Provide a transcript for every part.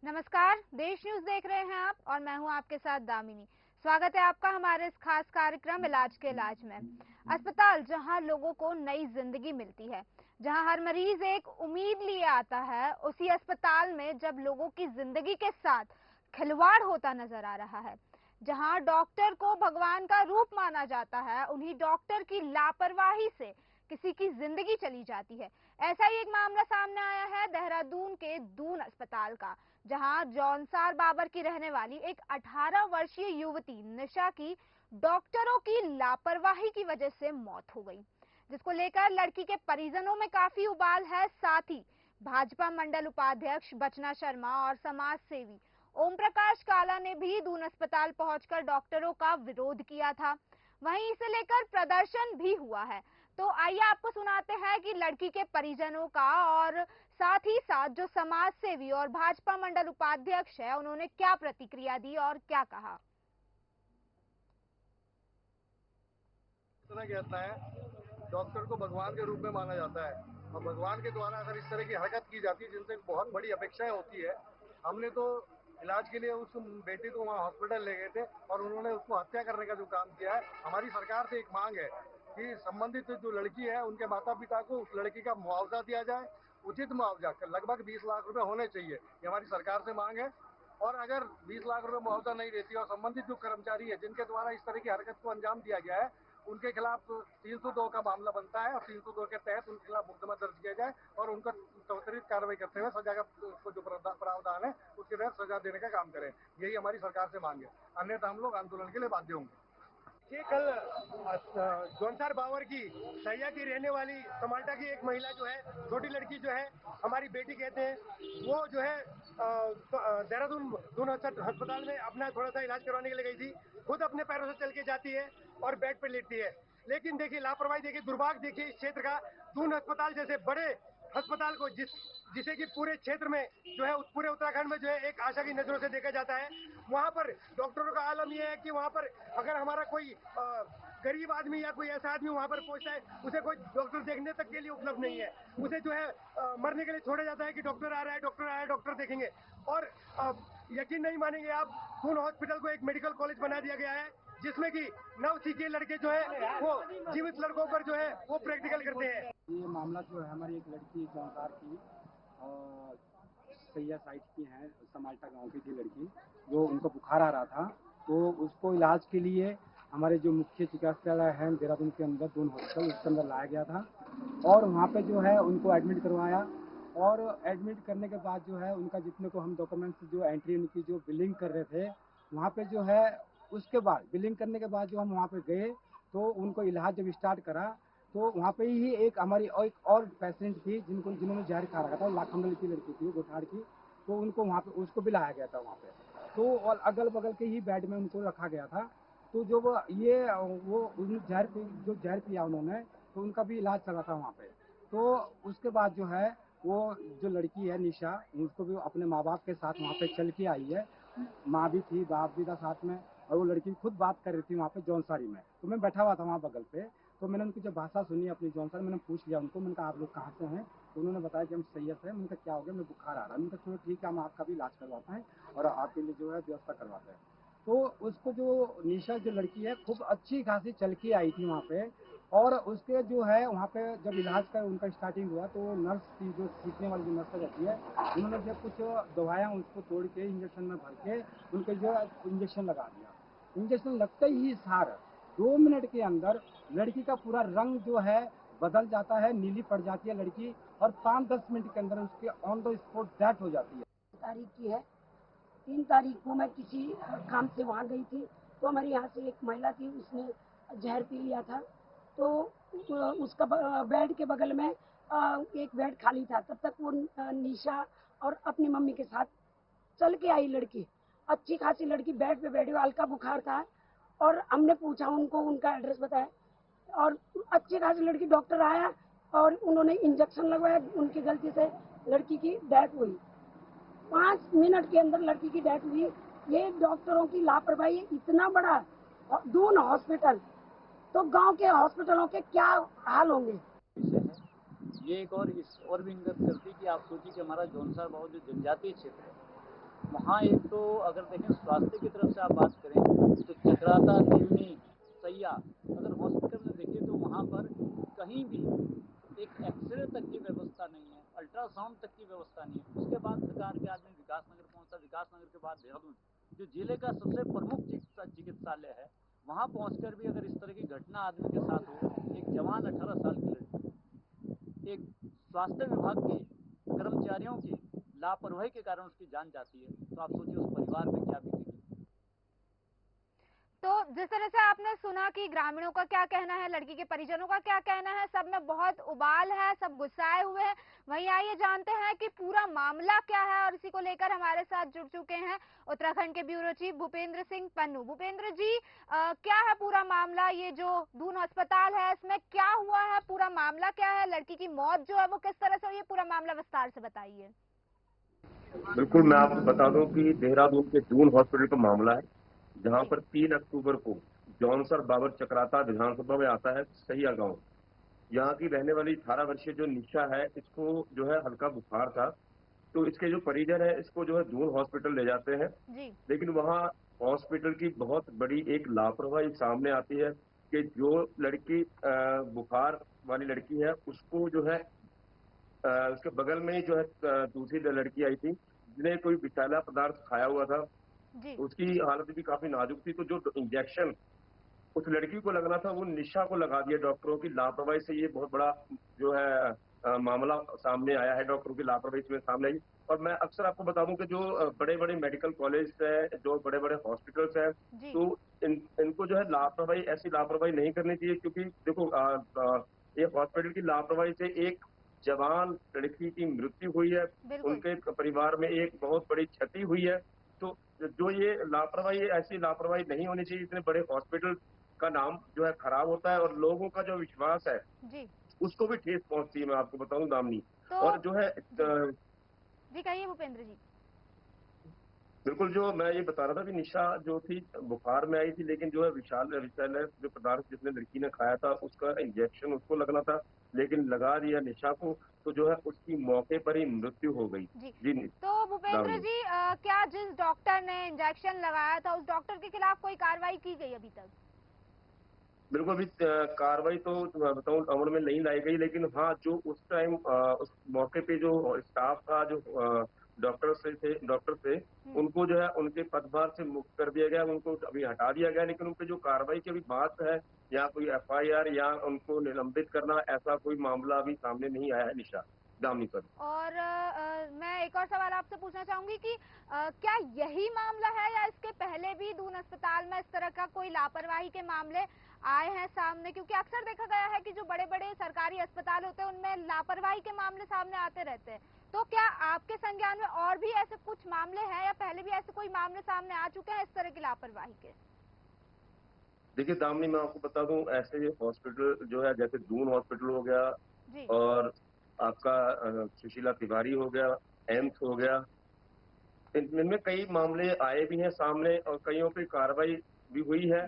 नमस्कार, देश न्यूज देख रहे हैं आप और मैं हूं आपके साथ दामिनी। स्वागत है आपका हमारे इस खास कार्यक्रम इलाज के इलाज में। अस्पताल जहां लोगों को नई जिंदगी मिलती है, जहां हर मरीज एक उम्मीद लिए आता है, उसी अस्पताल में जब लोगों की जिंदगी के साथ खिलवाड़ होता नजर आ रहा है। जहां डॉक्टर को भगवान का रूप माना जाता है, उन्हीं डॉक्टर की लापरवाही से किसी की जिंदगी चली जाती है। ऐसा ही एक मामला सामने आया है देहरादून के दून अस्पताल का, जहां जौनसार बाबर की रहने वाली एक 18 वर्षीय युवती निशा की डॉक्टरों की लापरवाही की वजह से मौत हो गई, जिसको लेकर लड़की के परिजनों में काफी उबाल है। साथ ही भाजपा मंडल उपाध्यक्ष बचना शर्मा और समाज सेवी ओम प्रकाश काला ने भी दून अस्पताल पहुंचकर डॉक्टरों का विरोध किया था। वहीं इसे लेकर प्रदर्शन भी हुआ है। तो आइए आपको सुनाते हैं कि लड़की के परिजनों का और साथ ही साथ जो समाज सेवी और भाजपा मंडल उपाध्यक्ष है, उन्होंने क्या प्रतिक्रिया दी और क्या कहा। तरह कहता है डॉक्टर को भगवान के रूप में माना जाता है और भगवान के द्वारा अगर इस तरह की हरकत की जाती है जिनसे बहुत बड़ी अपेक्षाएं होती है। हमने तो इलाज के लिए उस बेटी को वहाँ हॉस्पिटल ले गए थे और उन्होंने उसको हत्या करने का जो काम किया है। हमारी सरकार से एक मांग है कि संबंधित जो लड़की है उनके माता पिता को उस लड़की का मुआवजा दिया जाए, उचित मुआवजा लगभग 20 लाख रुपए होने चाहिए। ये हमारी सरकार से मांग है। और अगर 20 लाख रुपए मुआवजा नहीं देती और संबंधित जो कर्मचारी है जिनके द्वारा इस तरह की हरकत को अंजाम दिया गया है, उनके खिलाफ 302 का मामला बनता है और 302 के तहत उनके खिलाफ मुकदमा दर्ज किया जाए और उनको त्वरित कार्रवाई करते हुए सजा का जो प्रावधान है उसके तहत सजा देने का काम करें। यही हमारी सरकार से मांग है, अन्यथा हम लोग आंदोलन के लिए बाध्य होंगे। ये कल जौनसार बावर की सैया की रहने वाली समाल्टा की एक महिला जो है, छोटी लड़की जो है, हमारी बेटी कहते हैं, वो जो है देहरादून दून अस्पताल में अपना थोड़ा सा इलाज करवाने के लिए गई थी। खुद अपने पैरों से चल के जाती है और बेड पर लेटती है। लेकिन देखिए लापरवाही, देखिए दुर्भाग्य, देखिए इस क्षेत्र का दून अस्पताल जैसे बड़े अस्पताल को जिसे कि पूरे क्षेत्र में जो है पूरे उत्तराखंड में जो है एक आशा की नजरों से देखा जाता है, वहां पर डॉक्टरों का आलम यह है कि वहां पर अगर हमारा कोई गरीब आदमी या कोई ऐसा आदमी वहां पर पहुंचता है, उसे कोई डॉक्टर देखने तक के लिए उपलब्ध नहीं है। उसे जो है मरने के लिए छोड़ा जाता है कि डॉक्टर आ रहा है, डॉक्टर आ रहा है, डॉक्टर देखेंगे। और यकीन नहीं मानेंगे आप, दून हॉस्पिटल को एक मेडिकल कॉलेज बना दिया गया है जिसमें कि नव सीखे लड़के जो है वो जीवित लड़कों पर जो है वो प्रैक्टिकल करते हैं। ये मामला जो है हमारी एक लड़की जौनसार की सैया साइड की है, समाल्टा गांव की थी लड़की, जो उनको बुखार आ रहा था। तो उसको इलाज के लिए हमारे जो मुख्य चिकित्सालय है देहरादून के अंदर दून हॉस्पिटल, उसके अंदर लाया गया था और वहाँ पे जो है उनको एडमिट करवाया। और एडमिट करने के बाद जो है उनका जितने को हम डॉक्यूमेंट्स जो एंट्री उनकी जो बिलिंग कर रहे थे वहाँ पे जो है, उसके बाद बिलिंग करने के बाद जो हम वहाँ पे गए तो उनको इलाज जब स्टार्ट करा तो वहाँ पे ही एक हमारी एक और पेशेंट थी जिन्होंने जहर खा रखा था, लाखंडल की लड़की थी, गोठाड़ की। तो उनको वहाँ पे उसको भी लाया गया था वहाँ पे। तो और अगल बगल के ही बेड में उनको रखा गया था। तो जो वो जो जहर पिया उन्होंने, तो उनका भी इलाज चला था वहाँ पे। तो उसके बाद जो है वो जो लड़की है निशा, उसको भी अपने माँ बाप के साथ वहाँ पे चल के आई है। माँ भी थी, बाप भी था साथ में, और वो लड़की खुद बात कर रही थी वहाँ पे जौनसारी में। तो मैं बैठा हुआ था वहाँ बगल पे। तो मैंने उनकी जब भाषा सुनी अपनी जौनसारी, मैंने पूछ लिया उनको, मैंने कहा आप लोग कहाँ से हैं? तो उन्होंने बताया कि हम सैयद हैं। मैंने कहा क्या हो गया? मैं बुखार आ रहा है। मैंने कहा चलो ठीक है, हम आपका भी इलाज करवाते हैं और आपके लिए जो है व्यवस्था करवाते हैं। तो उसको जो निशा जो लड़की है खूब अच्छी खासी चल के आई थी वहाँ पे। और उसके जो है वहाँ पे जब इलाज का उनका स्टार्टिंग हुआ तो नर्स की जो सीखने वाली जो नर्स रहती है, उन्होंने जब कुछ दवाइयाँ उसको तोड़ के इंजेक्शन में भर के उनके जो इंजेक्शन लगा दिया। इंजेक्शन लगते ही सार 2 मिनट के अंदर लड़की का पूरा रंग जो है बदल जाता है, नीली पड़ जाती है लड़की, और 5-10 मिनट के अंदर उसके ऑन द स्पॉट डेथ हो जाती है। तारीख की है, 3 तारीख को मैं किसी काम से वहाँ गई थी। तो हमारे यहाँ से एक महिला थी, उसने जहर पी लिया था। तो उसका बेड के बगल में एक बेड खाली था। तब तक वो निशा और अपनी मम्मी के साथ चल के आई लड़की, अच्छी खासी लड़की, बेड पे बैठी, हल्का बुखार था। और हमने पूछा उनको, उनका एड्रेस बताया और अच्छी खासी लड़की, डॉक्टर आया और उन्होंने इंजेक्शन लगवाया। उनकी गलती से लड़की की डेथ हुई। 5 मिनट के अंदर लड़की की डेथ हुई। ये डॉक्टरों की लापरवाही। इतना बड़ा दून हॉस्पिटल, तो गांव के हॉस्पिटलों के क्या हाल होंगे। विषय है ये। एक और इस और भी इंगित करती कि आप सोचिए कि हमारा जौनसार बहुत जो जनजातीय क्षेत्र है, वहाँ एक तो अगर देखें स्वास्थ्य की तरफ से आप बात करें तो चक्राता, निवनी, सैया, अगर हॉस्पिटल में देखें तो वहाँ पर कहीं भी एक एक्सरे तक की व्यवस्था नहीं है, अल्ट्रासाउंड तक की व्यवस्था नहीं है। उसके बाद सरकार के आदमी विकासनगर पहुंचा, विकासनगर के बाद देहरादून, जो जिले का सबसे प्रमुख चिकित्सालय है, वहाँ पहुंचकर भी अगर इस तरह की घटना आदमी के साथ हो, एक जवान 18 साल की लड़की, एक स्वास्थ्य विभाग के कर्मचारियों की लापरवाही के कारण उसकी जान जाती है, तो आप सोचिए उस परिवार में क्या बीतेगी। तो जिस तरह से आपने सुना कि ग्रामीणों का क्या कहना है, लड़की के परिजनों का क्या कहना है, सब में बहुत उबाल है, सब गुस्साए हुए हैं। वहीं आइए जानते हैं कि पूरा मामला क्या है, और इसी को लेकर हमारे साथ जुड़ चुके हैं उत्तराखंड के ब्यूरो चीफ भूपेंद्र सिंह पन्नू। भूपेंद्र जी, क्या है पूरा मामला? ये जो दून अस्पताल है इसमें क्या हुआ है, पूरा मामला क्या है, लड़की की मौत जो है वो किस तरह से हुई है, पूरा मामला विस्तार से बताइए। बिल्कुल, मैं आपको बता दूं कि देहरादून के दून हॉस्पिटल का मामला है, जहां पर 3 अक्टूबर को जौनसर बाबर चक्राता विधानसभा में आता है सहिया गांव। यहाँ की रहने वाली 18 वर्षीय जो निशा है, इसको जो है हल्का बुखार था, तो इसके जो परिजन है इसको जो है दून हॉस्पिटल ले जाते हैं। जी। लेकिन वहाँ हॉस्पिटल की बहुत बड़ी एक लापरवाही सामने आती है कि जो लड़की बुखार वाली लड़की है, उसको जो है उसके बगल में ही जो है दूसरी लड़की आई थी, जिसने कोई विषैला पदार्थ खाया हुआ था। जी। उसकी हालत भी काफी नाजुक थी, तो जो इंजेक्शन उस लड़की को लगना था वो निशा को लगा दिया डॉक्टरों की लापरवाही से। ये बहुत बड़ा जो है मामला सामने आया है, डॉक्टरों की लापरवाही इसमें सामने आई। और मैं अक्सर आपको बता दूं कि जो बड़े बड़े मेडिकल कॉलेज है, जो बड़े बड़े हॉस्पिटल्स हैं, तो इनको जो है लापरवाही, ऐसी लापरवाही नहीं करनी चाहिए, क्योंकि देखो ये हॉस्पिटल की लापरवाही से एक जवान लड़की की मृत्यु हुई है, उनके परिवार में एक बहुत बड़ी क्षति हुई है। तो जो ये लापरवाही, ऐसी लापरवाही नहीं होनी चाहिए। इतने बड़े हॉस्पिटल का नाम जो है खराब होता है, और लोगों का जो विश्वास है जी। उसको भी ठेस पहुंचती है, मैं आपको बताऊं दामिनी। तो और जो है जी कहिए भूपेंद्र जी। बिल्कुल, जो मैं ये बता रहा था कि निशा जो थी बुखार में आई थी, लेकिन जो है विषैले जो पदार्थ जिसने लड़की ने खाया था उसका इंजेक्शन उसको लगना था, लेकिन लगा दिया निशा को, तो जो है उसकी मौके पर ही मृत्यु हो गई। जी। तो भूपेंद्र जी, क्या जिस डॉक्टर ने इंजेक्शन लगाया था उस डॉक्टर के खिलाफ कोई कार्रवाई की गई अभी तक? बिल्कुल, अभी कार्रवाई तो मैं बताऊं अमल में नहीं लाई गई, लेकिन हाँ, जो उस टाइम उस मौके पे जो स्टाफ था, जो डॉक्टर थे, उनको जो है उनके पदभार से मुक्त कर दिया गया, उनको अभी हटा दिया गया। लेकिन उन पे जो कार्रवाई की अभी बात है, या कोई FIR या उनको निलंबित करना, ऐसा कोई मामला अभी सामने नहीं आया है निशा दामिनी पर। और मैं एक और सवाल आपसे पूछना चाहूंगी कि क्या यही मामला है या इसके पहले भी दून अस्पताल में इस तरह का कोई लापरवाही के मामले आए हैं सामने? क्योंकि अक्सर देखा गया है कि जो बड़े बड़े सरकारी अस्पताल होते हैं उनमें लापरवाही के मामले सामने आते रहते हैं। तो क्या आपके संज्ञान में और भी ऐसे कुछ मामले हैं, या पहले भी ऐसे कोई मामले सामने आ चुके हैं इस तरह की लापरवाही के? देखिए दामिनी, मैं आपको बता दूं, ऐसे हॉस्पिटल जो है, जैसे दून हॉस्पिटल हो गया, और आपका सुशीला तिवारी हो गया, एम्स हो गया, इनमें कई मामले आए भी हैं सामने, और कईयों पे कार्रवाई भी हुई है।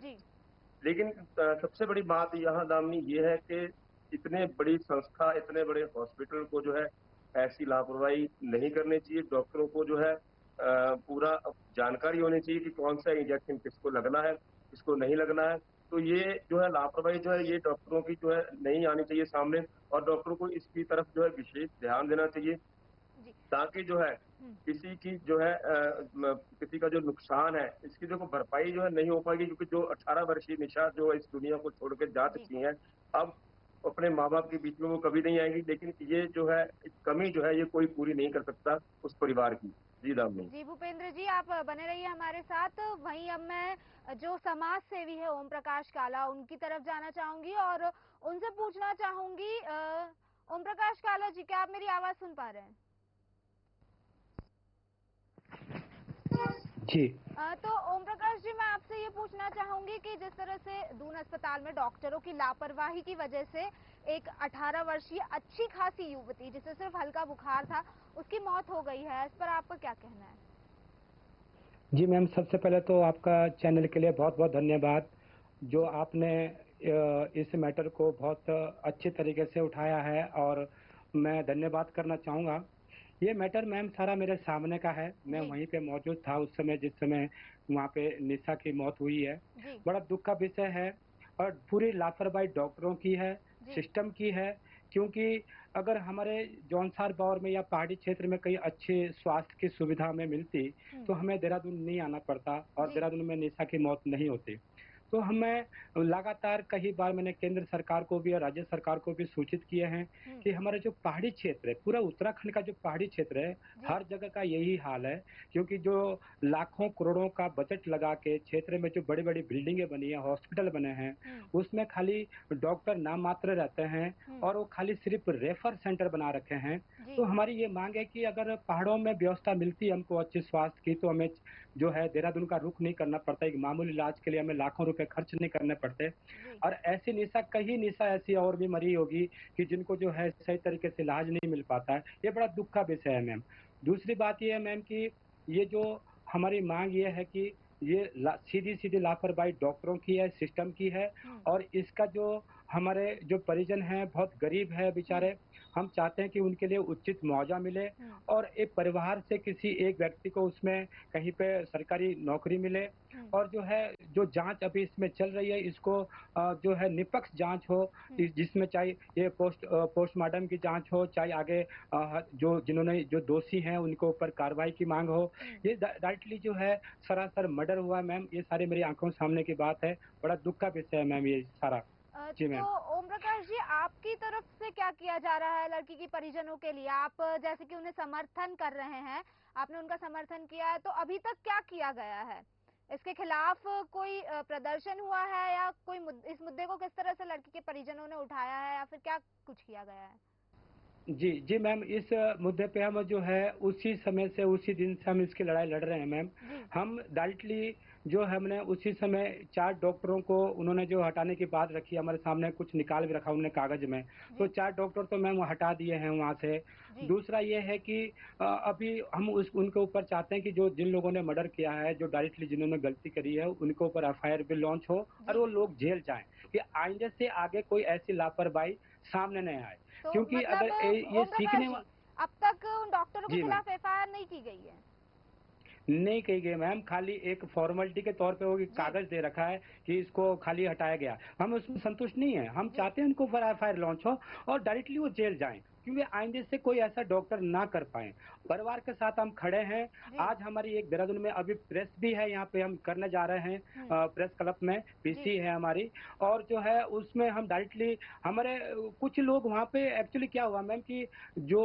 लेकिन सबसे बड़ी बात यहाँ दामिनी ये है कि इतने बड़ी संस्था, इतने बड़े हॉस्पिटल को जो है ऐसी लापरवाही नहीं करनी चाहिए। डॉक्टरों को जो है पूरा जानकारी होनी चाहिए कि कौन सा इंजेक्शन किसको लगना है, किसको नहीं लगना है। तो ये जो है लापरवाही जो है, ये डॉक्टरों की जो है नहीं आनी चाहिए सामने, और डॉक्टरों को इसकी तरफ जो है विशेष ध्यान देना चाहिए, ताकि जो है किसी की जो है किसी का जो नुकसान है, इसकी देखो भरपाई जो है नहीं हो पाएगी, क्योंकि जो 18 वर्षीय निशा जो इस दुनिया को छोड़ के जा चुकी है, अब अपने माँ बाप के बीच में वो कभी नहीं आएंगी। लेकिन ये जो है कमी जो है, ये कोई पूरी नहीं कर सकता उस परिवार की। जी दामिनी। जी भूपेंद्र जी, आप बने रहिए हमारे साथ। वहीं अब मैं जो समाज सेवी है ओम प्रकाश काला, उनकी तरफ जाना चाहूंगी और उनसे पूछना चाहूंगी। ओम प्रकाश काला जी, क्या आप मेरी आवाज सुन पा रहे हैं? जी। तो ओम प्रकाश जी, मैं आपसे ये पूछना चाहूंगी कि जिस तरह से दून अस्पताल में डॉक्टरों की लापरवाही की वजह से एक 18 वर्षीय अच्छी खासी युवती, जिसे सिर्फ हल्का बुखार था, उसकी मौत हो गई है, इस पर आपका क्या कहना है? जी मैम, सबसे पहले तो आपका चैनल के लिए बहुत बहुत धन्यवाद, जो आपने इस मैटर को बहुत अच्छे तरीके से उठाया है, और मैं धन्यवाद करना चाहूँगा। ये मैटर मैम सारा मेरे सामने का है। मैं जी। वहीं पे मौजूद था उस समय जिस समय वहाँ पे निशा की मौत हुई है। जी। बड़ा दुःख का विषय है और पूरी लापरवाही डॉक्टरों की है, जी। सिस्टम की है। क्योंकि अगर हमारे जौनसार बावर में या पहाड़ी क्षेत्र में कहीं अच्छी स्वास्थ्य की सुविधा हमें मिलती, तो हमें देहरादून नहीं आना पड़ता और जी। देहरादून में निशा की मौत नहीं होती। तो हमें लगातार कई बार मैंने केंद्र सरकार को भी और राज्य सरकार को भी सूचित किए हैं कि हमारा जो पहाड़ी क्षेत्र है, पूरा उत्तराखंड का जो पहाड़ी क्षेत्र है, जी। हर जगह का यही हाल है। क्योंकि जो लाखों करोड़ों का बजट लगा के क्षेत्र में जो बड़ी-बड़ी बिल्डिंगें बनी है, हॉस्पिटल बने हैं, उसमें खाली डॉक्टर नाम मात्र रहते हैं और वो खाली सिर्फ रेफर सेंटर बना रखे हैं। जी। तो हमारी ये मांग है कि अगर पहाड़ों में व्यवस्था मिलती है हमको अच्छी स्वास्थ्य की, तो हमें जो है देहरादून का रुख नहीं करना पड़ता। एक मामूली इलाज के लिए हमें लाखों रुपए खर्च नहीं करने पड़ते। जी। और ऐसी निशा कई निशा ऐसी और भी मरी होगी कि जिनको जो है सही तरीके से इलाज नहीं मिल पाता है। ये बड़ा दुःख का विषय है मैम। दूसरी बात ये है मैम कि ये जो हमारी मांग ये है कि ये सीधी-सीधी लापरवाही डॉक्टरों की है, सिस्टम की है और इसका जो हमारे जो परिजन हैं बहुत गरीब है बेचारे। हम चाहते हैं कि उनके लिए उचित मुआवजा मिले और एक परिवार से किसी एक व्यक्ति को उसमें कहीं पे सरकारी नौकरी मिले और जो है जो जाँच अभी इसमें चल रही है इसको जो है निष्पक्ष जाँच हो जिसमें चाहे ये पोस्टमार्टम की जाँच हो, चाहे आगे जो जिन्होंने जो दोषी हैं उनके ऊपर कार्रवाई की माँग हो। ये डायरेक्टली जो है सरासर मर्डर हुआ है मैम, ये सारी मेरी आँखों के सामने की बात है। बड़ा दुःख का विषय है मैम ये सारा। जी तो मैम। ओम प्रकाश जी, आपकी तरफ से क्या किया जा रहा है लड़की की परिजनों के लिए? आप जैसे कि उन्हें समर्थन कर रहे हैं, आपने उनका समर्थन किया है, तो अभी तक क्या किया गया है? इसके खिलाफ कोई प्रदर्शन हुआ है या कोई इस मुद्दे को किस तरह से लड़की के परिजनों ने उठाया है या फिर क्या कुछ किया गया है? जी, जी मैम, इस मुद्दे पे हम जो है उसी समय से उसी दिन से हम इसकी लड़ाई लड़ रहे हैं मैम। जी। हम डायरेक्टली जो हमने उसी समय 4 डॉक्टरों को उन्होंने जो हटाने की बात रखी हमारे सामने कुछ निकाल भी रखा उन्होंने कागज़ में। तो 4 डॉक्टर तो मैम हटा दिए हैं वहाँ से। जी। दूसरा ये है कि अभी हम उनके ऊपर चाहते हैं कि जो जिन लोगों ने मर्डर किया है, जो डायरेक्टली जिन्होंने गलती करी है, उनके ऊपर एफआईआर भी लॉन्च हो और वो लोग जेल जाएँ, कि आइंदे से आगे कोई ऐसी लापरवाही सामने नहीं आए। तो क्योंकि मतलब अगर ये ओम प्रकाश सीखने जी, अब तक उन डॉक्टरों के जी मैम, खिलाफ एफआईआर नहीं की गई है? नहीं कही गई मैम, खाली एक फॉर्मेलिटी के तौर पे वो एक जी। कागज दे रखा है कि इसको खाली हटाया गया। हम उसमें संतुष्ट नहीं है, हम जी। चाहते हैं उनको ऊपर एफआईआर लॉन्च हो और डायरेक्टली वो जेल जाएं, क्योंकि आइंदे से कोई ऐसा डॉक्टर ना कर पाए। परिवार के साथ हम खड़े हैं। जी। आज हमारी एक देहरादून में अभी प्रेस भी है, यहाँ पे हम करने जा रहे हैं प्रेस क्लब में, जी। पीसी है हमारी और जो है उसमें हम डायरेक्टली हमारे कुछ लोग वहाँ पे एक्चुअली क्या हुआ मैम कि जो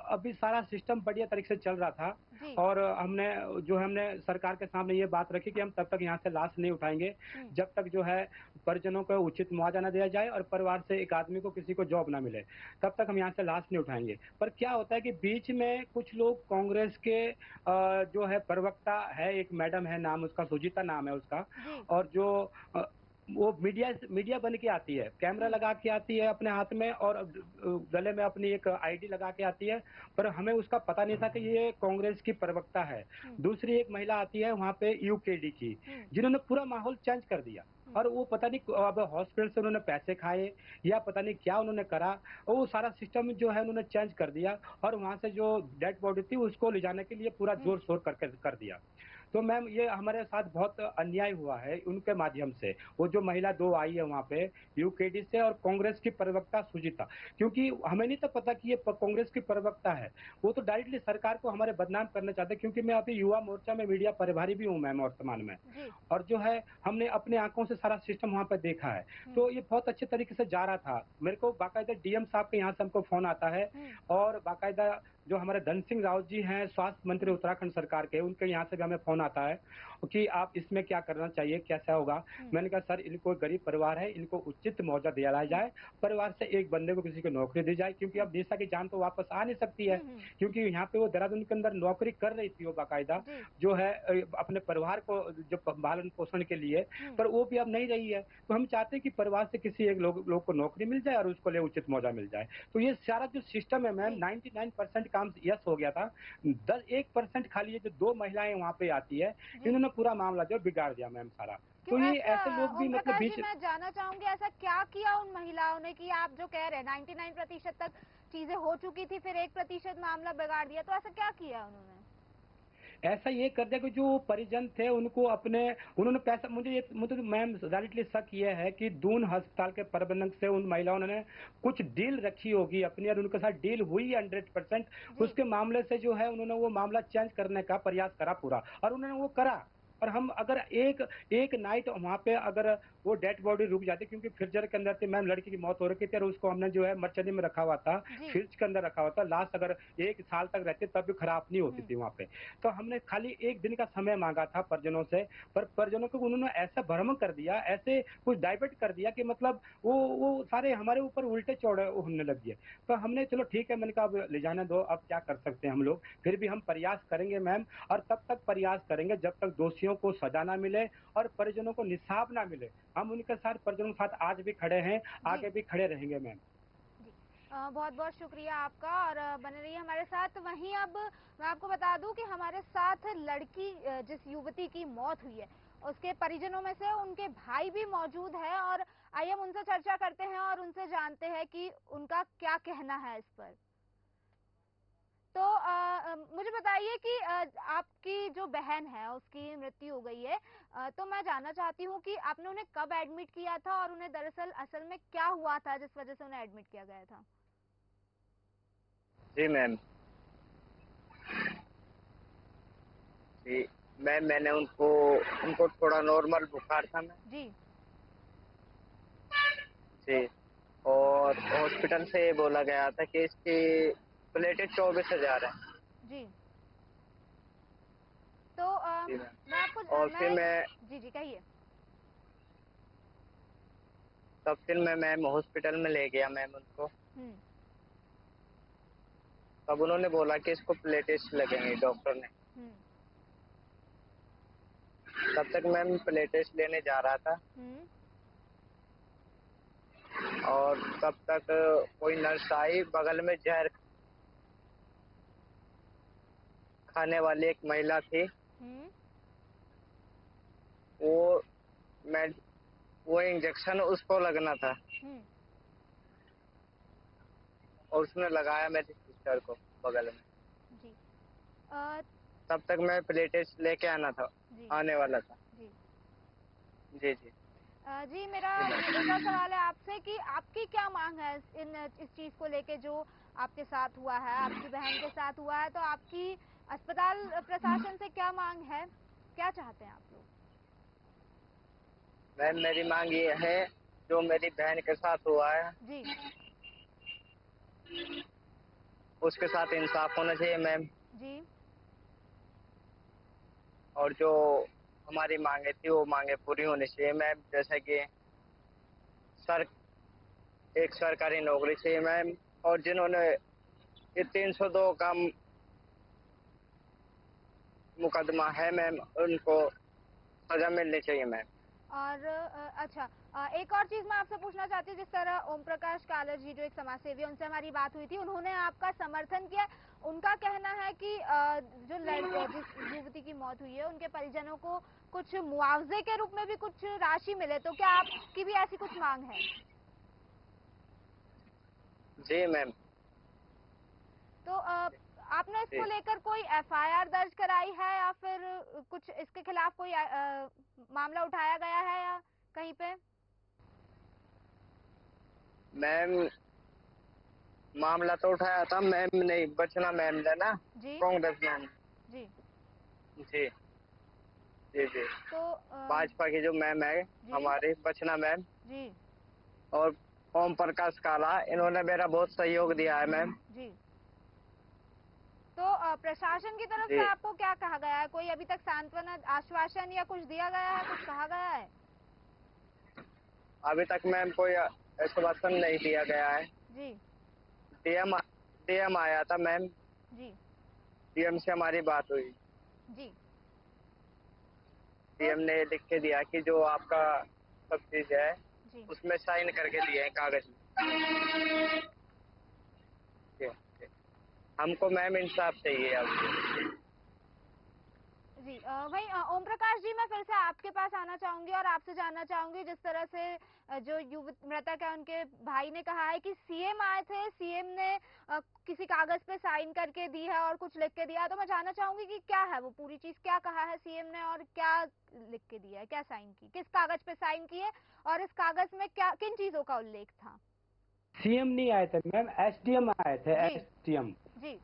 अभी सारा सिस्टम बढ़िया तरीके से चल रहा था जी। और हमने सरकार के सामने ये बात रखी कि हम तब तक यहाँ से लाश नहीं उठाएँगे, जब तक जो है परिजनों को उचित मुआवजा ना दिया जाए और परिवार से एक आदमी को किसी को जॉब ना मिले, तब तक हम यहाँ से लाश नहीं उठाएँगे। पर क्या होता है कि बीच में कुछ लोग कांग्रेस के जो है प्रवक्ता है, एक मैडम है, नाम उसका सुजीता नाम है उसका जी। और जो वो मीडिया बन के आती है, कैमरा लगा के आती है अपने हाथ में और गले में अपनी एक आईडी लगा के आती है, पर हमें उसका पता नहीं था कि ये कांग्रेस की प्रवक्ता है। दूसरी एक महिला आती है वहाँ पे यूकेडी की, जिन्होंने पूरा माहौल चेंज कर दिया और वो पता नहीं अब हॉस्पिटल से उन्होंने पैसे खाए या पता नहीं क्या उन्होंने करा और वो सारा सिस्टम जो है उन्होंने चेंज कर दिया और वहाँ से जो डेड बॉडी थी उसको ले जाने के लिए पूरा जोर शोर करके कर दिया। तो मैम ये हमारे साथ बहुत अन्याय हुआ है उनके माध्यम से। वो जो महिला 2 आई है वहाँ पे यूकेडी से और कांग्रेस की प्रवक्ता सुजीता, क्योंकि हमें नहीं तो पता कि ये कांग्रेस की प्रवक्ता है। वो तो डायरेक्टली सरकार को हमारे बदनाम करना चाहते हैं, क्योंकि मैं अभी युवा मोर्चा में मीडिया प्रभारी भी हूँ मैम वर्तमान में। जी। और जो है हमने अपने आँखों से सारा सिस्टम वहाँ पे देखा है। तो ये बहुत अच्छे तरीके से जा रहा था। मेरे को बाकायदा डीएम साहब के यहाँ से हमको फ़ोन आता है और बाकायदा जो हमारे धन सिंह रावत जी हैं, स्वास्थ्य मंत्री उत्तराखंड सरकार के, उनके यहाँ से भी हमें फ़ोन आता है कि आप इसमें क्या करना चाहिए, कैसा होगा? मैंने कहा सर इनको गरीब परिवार है, इनको उचित मुआवजा दिलाया जाए, परिवार से एक बंदे को किसी को नौकरी दी जाए, क्योंकि अब निशा की जान तो वापस आ नहीं सकती है, क्योंकि यहाँ पे वो देहरादून के अंदर नौकरी कर रही थी वो बाकायदा, जो है अपने परिवार को जो पालन पोषण के लिए, पर वो भी अब नहीं रही है। तो हम चाहते हैं कि परिवार से किसी एक लोग को नौकरी मिल जाए और उसको लिए उचित मुआवजा मिल जाए। तो ये सारा जो सिस्टम है मैम 99% काम यस हो गया था। 1% खाली ये जो 2 महिलाएं वहाँ पे आती है, इन्होंने पूरा मामला जो बिगाड़ दिया मैम सारा। तो ये ऐसे लोग भी ओम मतलब प्रकाश बीच जी, मैं जानना चाहूंगी ऐसा क्या किया उन महिलाओं ने कि आप जो कह रहे हैं 99% तक चीजें हो चुकी थी, फिर 1% मामला बिगाड़ दिया, तो ऐसा क्या किया उन्होंने? ऐसा ये कर दिया कि जो परिजन थे उनको उन्होंने पैसा, मुझे तो मैम डायरेक्टली शक ये है कि दून अस्पताल के प्रबंधक से उन महिलाओं ने कुछ डील रखी होगी अपनी, और उनके साथ डील हुई 100%। उसके मामले से जो है उन्होंने वो मामला चेंज करने का प्रयास करा पूरा, और उन्होंने वो करा। और हम अगर एक नाइट वहाँ पे अगर वो डेड बॉडी रुक जाती, क्योंकि फ्रीजर के अंदर थी मैम, लड़की की मौत हो रखी थी और उसको हमने जो है मर्चरी में रखा हुआ था, फ्रिज के अंदर रखा हुआ था। लास्ट अगर 1 साल तक रहती तब भी खराब नहीं होती थी वहाँ पे। तो हमने खाली 1 दिन का समय मांगा था परिजनों से, पर परिजनों को उन्होंने ऐसा भ्रम कर दिया, ऐसे कुछ डाइवर्ट कर दिया कि मतलब वो सारे हमारे ऊपर उल्टे चौड़े होने लग गए। तो हमने चलो ठीक है, मैंने कहा अब ले जाने दो, अब क्या कर सकते हैं हम लोग, फिर भी हम प्रयास करेंगे मैम, और तब तक प्रयास करेंगे जब तक दोषियों को सजा ना मिले और परिजनों को निसाब ना मिले। हम उनके साथ, परिजनों के साथ आज भी खड़े हैं, आगे भी खड़े रहेंगे मैम। बहुत बहुत शुक्रिया आपका, और बने रहिए हमारे साथ। वहीं अब मैं आपको बता दूं कि हमारे साथ लड़की, जिस युवती की मौत हुई है, उसके परिजनों में से उनके भाई भी मौजूद है, और आइए हम उनसे चर्चा करते हैं और उनसे जानते हैं कि उनका क्या कहना है इस पर। तो मुझे बताइए कि आपकी जो बहन है उसकी मृत्यु हो गई है, तो मैं जानना चाहती हूँ कि आपने उन्हें कब एडमिट किया था और उन्हें दरअसल असल में क्या हुआ था जिस वजह से उन्हें एडमिट किया गया था? जी मैम, जी मैम, मैंने उनको थोड़ा नॉर्मल बुखार था मैम जी जी, और हॉस्पिटल से ये बोला गया था कि इसकी प्लेटेट 24,000 है जी। तो जी मैं आपको और फिर मैं जी कहिए। तब फिर मैं मैम हॉस्पिटल में ले गया मैम उनको। तब उन्होंने बोला कि इसको प्लेटेट्स लगेंगे डॉक्टर ने। तब तक मैम प्लेटेट्स लेने जा रहा था, और तब तक कोई नर्स आई, बगल में जहर खाने वाली एक महिला थी, वो इंजेक्शन उसको लगना था, और उसने लगाया मेरी सिस्टर को बगल में। जी। तब तक मैं प्लेटेट्स लेके आने वाला था। जी जी जी जी, मेरा एक और सवाल है आपसे कि आपकी क्या मांग है इस चीज को लेके जो आपके साथ हुआ है, आपकी बहन के साथ हुआ है, तो आपकी अस्पताल प्रशासन से क्या मांग है, क्या चाहते हैं आप लोग? मैम, मेरी मांग ये है, जो मेरी बहन के साथ हुआ है जी, उसके साथ इंसाफ होना चाहिए मैम। जी। और जो हमारी मांगे थी वो मांगे पूरी होनी चाहिए मैम, जैसे कि एक सरकारी नौकरी चाहिए मैम, और जिन्होंने ये 302 का मुकदमा है मैम, उनको सजा मिलनी चाहिए मैम। और अच्छा, एक और चीज मैं आपसे पूछना चाहती हूँ, जिस तरह ओम प्रकाश कालर जी जो एक समाज सेवी है, उनसे हमारी बात हुई थी, उन्होंने आपका समर्थन किया। उनका कहना है कि जिस युवती की मौत हुई है उनके परिजनों को कुछ मुआवजे के रूप में भी कुछ राशि मिले, तो क्या आपकी भी ऐसी कुछ मांग है? जी मैम। तो आपने इसको लेकर कोई एफआईआर दर्ज कराई है या फिर कुछ इसके खिलाफ कोई मामला उठाया गया है या कहीं पे? मैम, मामला तो उठाया था मैम, नहीं बचना मैम ने ना, कांग्रेस मैम। जी जी जी जी। तो भाजपा की जो मैम है हमारी बचना मैम जी, और ओम प्रकाश काला, इन्होंने मेरा बहुत सहयोग दिया है मैम। जी। तो प्रशासन की तरफ से आपको क्या कहा गया है? कोई अभी तक सांत्वना, आश्वासन या कुछ दिया गया है, कुछ कहा गया है? अभी तक मैम कोई आश्वासन नहीं दिया गया है। जी। डीएम आया था मैम। जी। डीएम से हमारी बात हुई। जी। डीएम ने लिख के दिया कि जो आपका सब चीज है उसमें साइन करके दिए हैं कागज में। हमको मैम इंसाफ चाहिए अब। जी वही ओम प्रकाश जी, मैं फिर से आपके पास आना चाहूंगी और आपसे जानना चाहूंगी, जिस तरह से जो मृतक है उनके भाई ने कहा है कि सीएम आए थे, सीएम ने किसी कागज पे साइन करके दी है और कुछ लिख के दिया, तो मैं जानना चाहूंगी कि क्या है वो पूरी चीज, क्या कहा है सीएम ने और क्या लिख के दिया है, क्या साइन की, किस कागज पे साइन किए और इस कागज में क्या किन चीजों का उल्लेख था? सीएम नहीं आए थे मैम, एसडीएम आए थे। एसडीएम जी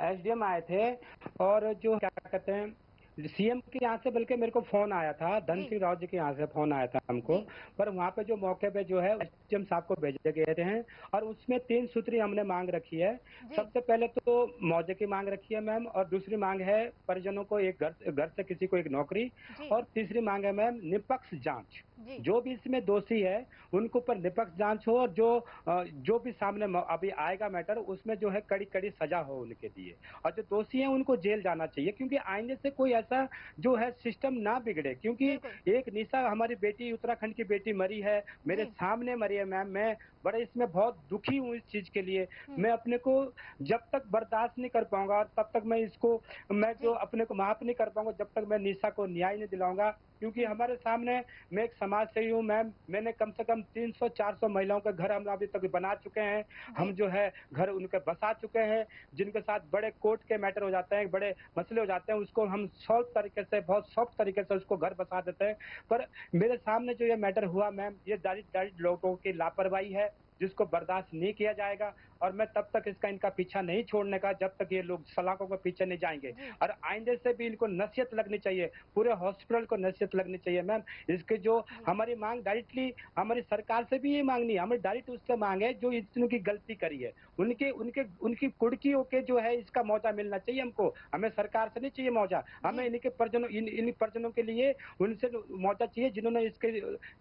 एसडीएम आए थे। और जो क्या कहते हैं, सीएम के यहाँ से बल्कि मेरे को फोन आया था, धन सिंह रावत जी के यहाँ से फोन आया था हमको, पर वहाँ पे जो मौके पे जो है एसडीएम साहब को भेजे गए थे और उसमें 3 सूत्री हमने मांग रखी है। सबसे पहले तो मुआवजे की मांग रखी है मैम, और दूसरी मांग है परिजनों को एक घर से किसी को एक नौकरी, और तीसरी मांग है मैम निष्पक्ष जांच। जो भी इसमें दोषी है उनको पर निष्पक्ष जांच हो, और जो भी सामने अभी आएगा मैटर उसमें जो है कड़ी कड़ी सजा हो उनके लिए, और जो दोषी है उनको जेल जाना चाहिए, क्योंकि आईने से कोई ऐसा जो है सिस्टम ना बिगड़े। क्योंकि एक निशा हमारी बेटी, उत्तराखंड की बेटी मरी है, मेरे सामने मरी है मैम। मैं बड़े इसमें बहुत दुखी हूँ इस चीज के लिए। मैं अपने को जब तक बर्दाश्त नहीं कर पाऊंगा तब तक मैं जो अपने को माफ नहीं कर पाऊंगा जब तक मैं निशा को न्याय नहीं दिलाऊंगा। क्योंकि हमारे सामने, मैं एक समाज सेवी हूँ मैम, मैंने कम से कम 300-400 महिलाओं के घर हम अभी तक बना चुके हैं। हम जो है घर उनके बसा चुके हैं, जिनके साथ बड़े कोर्ट के मैटर हो जाते हैं, बड़े मसले हो जाते हैं, उसको हम बहुत सॉफ्ट तरीके से उसको घर बसा देते हैं। पर मेरे सामने जो ये मैटर हुआ मैम, ये डायरेक्ट लोगों की लापरवाही है जिसको बर्दाश्त नहीं किया जाएगा। और मैं तब तक इनका पीछा नहीं छोड़ने का जब तक ये लोग सलाखों के पीछे नहीं जाएंगे। और आइंदे से भी इनको नसीहत लगनी चाहिए, पूरे हॉस्पिटल को नसीहत लगनी चाहिए मैम। इसके जो हमारी मांग डायरेक्टली हमारी सरकार से भी ये मांगनी है, हमें डायरेक्ट उससे मांग है जो इनकी गलती करी है, उनकी कुड़कियों के जो है इसका मौजा मिलना चाहिए हमको। हमें सरकार से नहीं चाहिए मौजा, हमें इन परिजनों के लिए उनसे मौजा चाहिए जिन्होंने इसके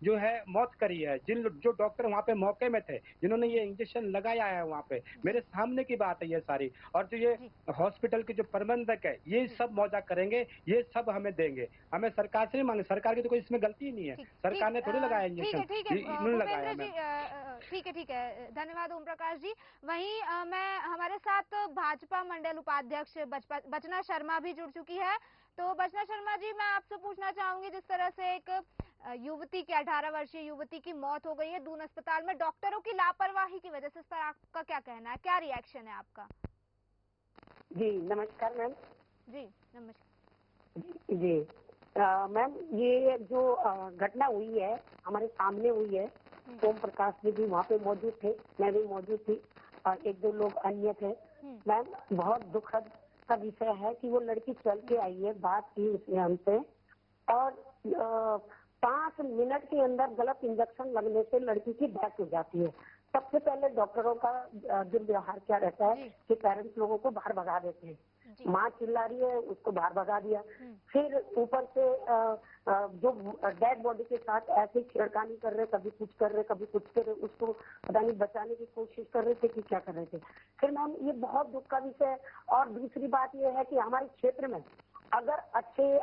जो है मौत करी है, जो डॉक्टर वहाँ पे मौके में थे, जिन्होंने ये इंजेक्शन लगाया है वहाँ पे, मेरे सामने की बात है ये सारी। और जो ये हॉस्पिटल के जो प्रबंधक है ये सब मौजा करेंगे, ये सब हमें देंगे, हमें सरकार से नहीं मांगे। सरकार की तो कोई इसमें गलती ही नहीं है, सरकार ने थोड़ी लगाया इंजेक्शन, इन्होंने लगाया। ठीक है, धन्यवाद ओम प्रकाश जी। वहीं मैं हमारे साथ भाजपा मंडल उपाध्यक्ष बचना शर्मा भी जुड़ चुकी है। तो बचना शर्मा जी, मैं आपसे पूछना चाहूंगी, जिस तरह से एक युवती की 18 वर्षीय युवती की मौत हो गई है दून अस्पताल में डॉक्टरों की लापरवाही की वजह से, इस पर आपका क्या कहना है, क्या रिएक्शन है आपका? जी नमस्कार मैम। जी नमस्कार। जी मैम, ये जो घटना हुई है हमारे सामने हुई है, ओम प्रकाश जी भी वहाँ पे मौजूद थे, मैं भी मौजूद थी और 1-2 लोग अन्य थे। मैम बहुत दुखद का विषय है कि वो लड़की चल के आई है, बात की उसने हमसे, और 5 मिनट के अंदर गलत इंजेक्शन लगने से लड़की की डेथ हो जाती है। सबसे पहले डॉक्टरों का दुर्व्यवहार क्या रहता है कि पेरेंट्स लोगों को बाहर भगा देते हैं। माँ चिल्ला रही है, उसको बाहर भगा दिया। फिर ऊपर से जो डेड बॉडी के साथ ऐसे छेड़खानी कर रहे, कभी कुछ कर रहे, कभी कुछ कर रहे, उसको पता नहीं बचाने की कोशिश कर रहे थे कि क्या कर रहे थे। फिर मैम ये बहुत दुख का विषय है। और दूसरी बात ये है कि हमारे क्षेत्र में अगर अच्छे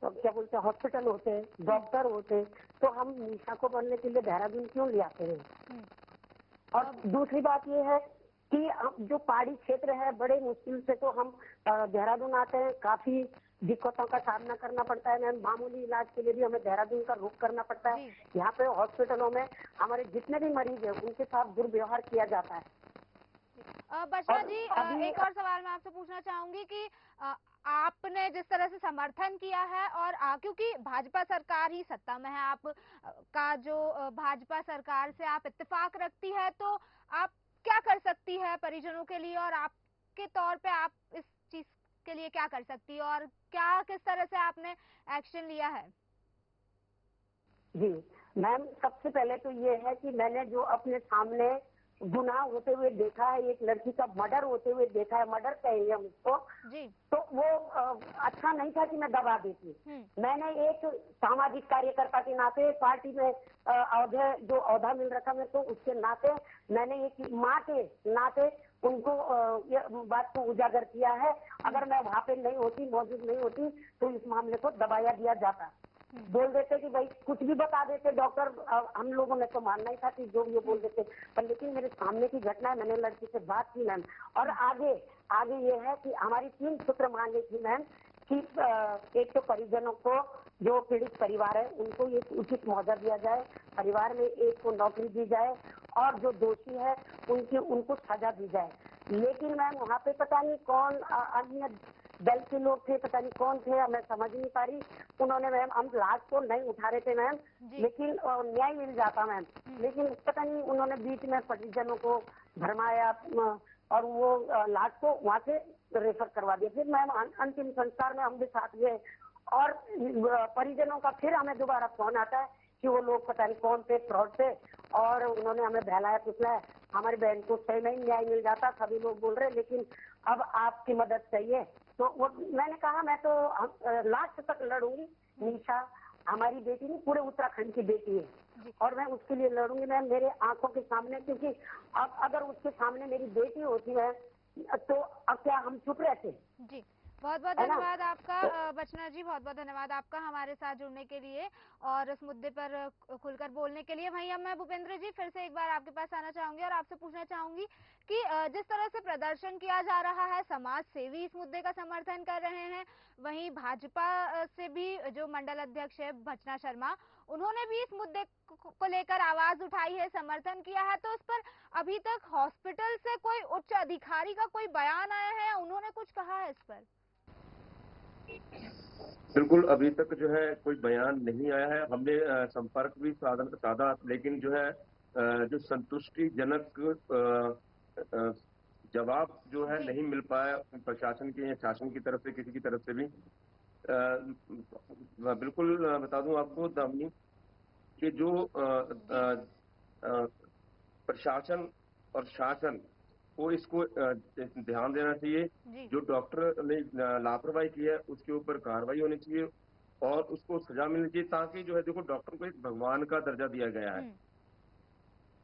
क्या बोलते हैं हॉस्पिटल होते, डॉक्टर होते, तो हम निशा को बनने के लिए देहरादून क्यों ले आते हैं। और दूसरी बात ये है कि जो पहाड़ी क्षेत्र है, बड़े मुश्किल से तो हम देहरादून आते हैं, काफी दिक्कतों का सामना करना पड़ता है। मामूली इलाज के लिए भी हमें देहरादून का रुख करना पड़ता है। यहाँ पे हॉस्पिटलों में हमारे जितने भी मरीज है उनके साथ दुर्व्यवहार किया जाता है। बचना जी, एक और सवाल मैं आपसे पूछना चाहूंगी कि आपने जिस तरह से समर्थन किया है और क्योंकि भाजपा सरकार ही सत्ता में है, आप का जो भाजपा सरकार से आप इत्तेफाक रखती है, तो आप क्या कर सकती है परिजनों के लिए, और आपके तौर पे आप इस चीज के लिए क्या कर सकती है और क्या किस तरह से आपने एक्शन लिया है? जी मैम, सबसे पहले तो ये है कि मैंने जो अपने सामने गुनाह होते हुए देखा है, एक लड़की का मर्डर होते हुए देखा है, मर्डर कहेंगे हम उसको, तो वो अच्छा नहीं था कि मैं दबा देती। मैंने एक सामाजिक कार्यकर्ता के नाते, पार्टी में जो औहदा मिल रखा मैं, तो उसके नाते मैंने एक माँ के नाते उनको ये बात को उजागर किया है। अगर मैं वहाँ पे नहीं होती, मौजूद नहीं होती, तो इस मामले को दबाया दिया जाता। बोल देते कि भाई कुछ भी बता देते डॉक्टर, हम लोगों ने तो मानना ही था कि जो ये बोल देते, पर लेकिन मेरे सामने की घटना है, मैंने लड़की से बात की मैम। और आगे आगे ये है कि हमारी 3 सूत्र मांगे थी मैम कि एक तो परिजनों को, जो पीड़ित परिवार है उनको ये उचित मुआवजा दिया जाए, परिवार में एक को नौकरी दी जाए और जो दोषी है उनको सजा दी जाए। लेकिन मैम वहाँ पे पता नहीं कौन अन्य दल के लोग थे, पता नहीं कौन थे, मैं समझ नहीं पा रही। उन्होंने मैम, हम लाश को नहीं उठा रहे थे मैम, लेकिन न्याय मिल जाता मैम, लेकिन पता नहीं उन्होंने बीच में परिजनों को भरमाया और वो लाश को वहाँ से रेफर करवा दिया। फिर मैम अंतिम संस्कार में हम भी साथ गए और परिजनों का फिर हमें दोबारा फोन आता है कि वो लोग पता नहीं कौन थे, फ्रॉड थे, और उन्होंने हमें बहलाया फुसलाया। हमारी बहन को सही नहीं न्याय मिल जाता, सभी लोग बोल रहे, लेकिन अब आपकी मदद चाहिए। तो वो मैंने कहा मैं तो लास्ट तक लड़ूंगी। निशा हमारी बेटी नहीं, पूरे उत्तराखंड की बेटी है और मैं उसके लिए लड़ूंगी मैम, मेरे आंखों के सामने, क्योंकि अब अगर उसके सामने मेरी बेटी होती है तो अब क्या हम चुप रहते। जी, बहुत बहुत धन्यवाद आपका बचना जी, बहुत बहुत धन्यवाद आपका हमारे साथ जुड़ने के लिए और इस मुद्दे पर खुलकर बोलने के लिए। वहीं अब मैं भूपेंद्र जी फिर से एक बार आपके पास आना चाहूंगी और आपसे पूछना चाहूंगी कि जिस तरह से प्रदर्शन किया जा रहा है, समाज सेवी इस मुद्दे का समर्थन कर रहे हैं, वहीं भाजपा से भी जो मंडल अध्यक्ष है भचना शर्मा, उन्होंने भी इस मुद्दे को लेकर आवाज उठाई है, समर्थन किया है, तो इस पर अभी तक हॉस्पिटल से कोई उच्च अधिकारी का कोई बयान आया है, उन्होंने कुछ कहा है इस पर? बिल्कुल, अभी तक जो है कोई बयान नहीं आया है। हमने संपर्क भी साधा, लेकिन जो है जो संतुष्टिजनक जवाब जो है नहीं मिल पाया प्रशासन के या शासन की तरफ से, किसी की तरफ से भी। बिल्कुल बता दूं आपको दामिनी कि जो प्रशासन और शासन को इसको ध्यान देना चाहिए। जो डॉक्टर ने लापरवाही की है उसके ऊपर कार्रवाई होनी चाहिए और उसको सजा मिलनी चाहिए, ताकि जो है, देखो डॉक्टर को एक भगवान का दर्जा दिया गया है,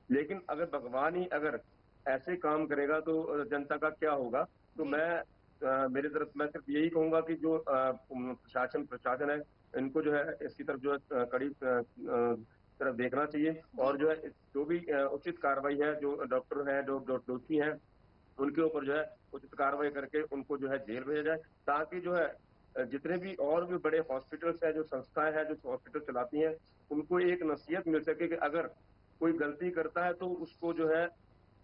लेकिन अगर भगवान ही अगर ऐसे काम करेगा तो जनता का क्या होगा। तो मेरी तरफ मैं सिर्फ यही कहूंगा कि जो प्रशासन है, इनको जो है इसकी तरफ जो है कड़ी तरफ देखना चाहिए और जो है जो भी उचित कार्रवाई है, जो डॉक्टर हैं, जो दोषी हैं, उनके ऊपर जो है उचित कार्रवाई करके उनको जो है जेल भेजा जाए, ताकि जो है जितने भी और भी बड़े हॉस्पिटल्स हैं, जो संस्थाएं हैं, जो हॉस्पिटल चलाती हैं, उनको एक नसीहत मिल सके कि अगर कोई गलती करता है तो उसको जो है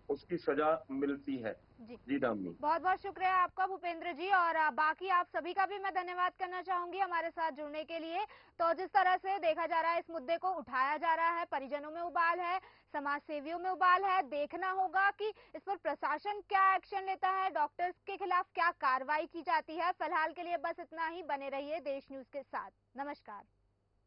उसकी सजा मिलती है। जी दामिनी, बहुत बहुत शुक्रिया आपका भूपेंद्र जी, और बाकी आप सभी का भी मैं धन्यवाद करना चाहूंगी हमारे साथ जुड़ने के लिए। तो जिस तरह से देखा जा रहा है, इस मुद्दे को उठाया जा रहा है, परिजनों में उबाल है, समाज सेवियों में उबाल है, देखना होगा कि इस पर प्रशासन क्या एक्शन लेता है, डॉक्टर्स के खिलाफ क्या कार्रवाई की जाती है। फिलहाल के लिए बस इतना ही, बने रहिए देश न्यूज के साथ। नमस्कार।